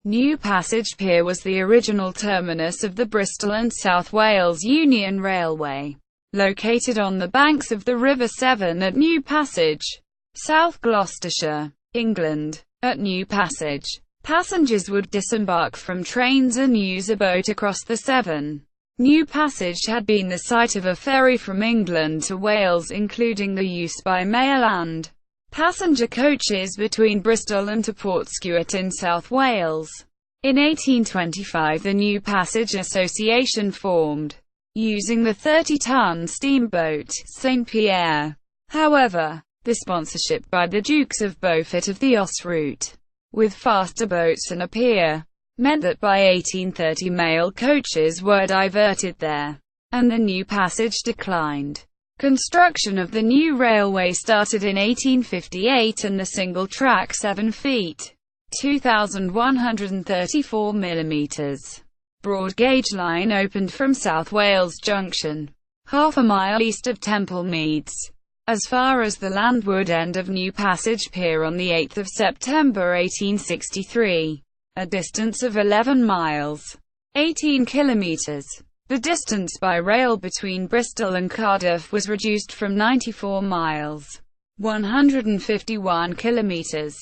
New Passage Pier was the original terminus of the Bristol and South Wales Union Railway, located on the banks of the River Severn at New Passage, South Gloucestershire, England. At New Passage, passengers would disembark from trains and use a boat across the Severn. New Passage had been the site of a ferry from England to Wales, including the use by mail and passenger coaches between Bristol and to Portskeut in South Wales. In 1825 the New Passage Association formed, using the 30-ton steamboat St. Pierre. However, the sponsorship by the Dukes of Beaufort of the Oss route, with faster boats and a pier, meant that by 1830 mail coaches were diverted there, and the New Passage declined. Construction of the new railway started in 1858 and the single-track 7 feet (2,134 mm) broad-gauge line opened from South Wales Junction, half a mile east of Temple Meads, as far as the landward end of New Passage Pier on 8 September 1863, a distance of 11 miles, 18 kilometres. The distance by rail between Bristol and Cardiff was reduced from 94 miles, 151 kilometres,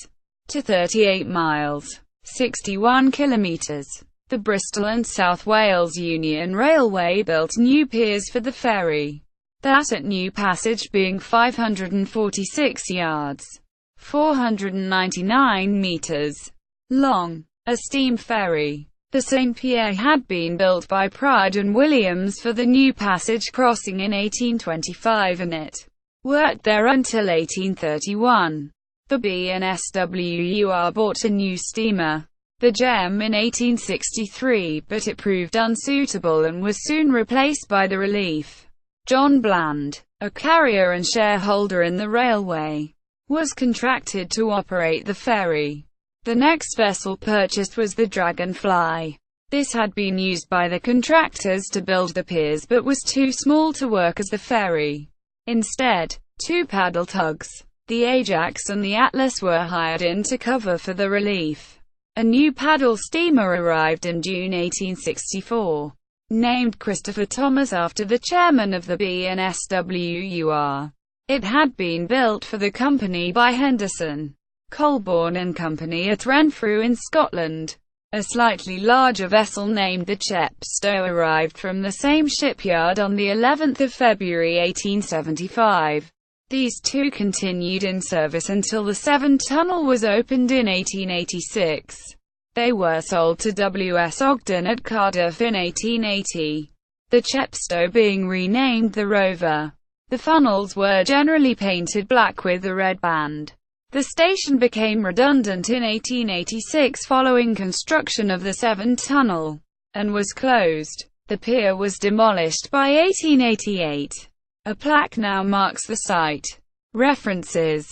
to 38 miles, 61 kilometres. The Bristol and South Wales Union Railway built new piers for the ferry, that at New Passage being 546 yards, 499 metres, long. A steam ferry, the St. Pierre, had been built by Pride and Williams for the New Passage crossing in 1825 and it worked there until 1831. The B&SWR bought a new steamer, the Gem, in 1863, but it proved unsuitable and was soon replaced by the Relief. John Bland, a carrier and shareholder in the railway, was contracted to operate the ferry. The next vessel purchased was the Dragonfly. This had been used by the contractors to build the piers but was too small to work as the ferry. Instead, 2 paddle tugs, the Ajax and the Atlas, were hired in to cover for the Relief. A new paddle steamer arrived in June 1864, named Christopher Thomas after the chairman of the B&SWR. It had been built for the company by Henderson, Colborne and Company at Renfrew in Scotland. A slightly larger vessel named the Chepstow arrived from the same shipyard on the 11th of February 1875. These two continued in service until the Severn Tunnel was opened in 1886. They were sold to W.S. Ogden at Cardiff in 1880, the Chepstow being renamed the Rover. The funnels were generally painted black with a red band. The station became redundant in 1886 following construction of the Severn Tunnel, and was closed. The pier was demolished by 1888. A plaque now marks the site. References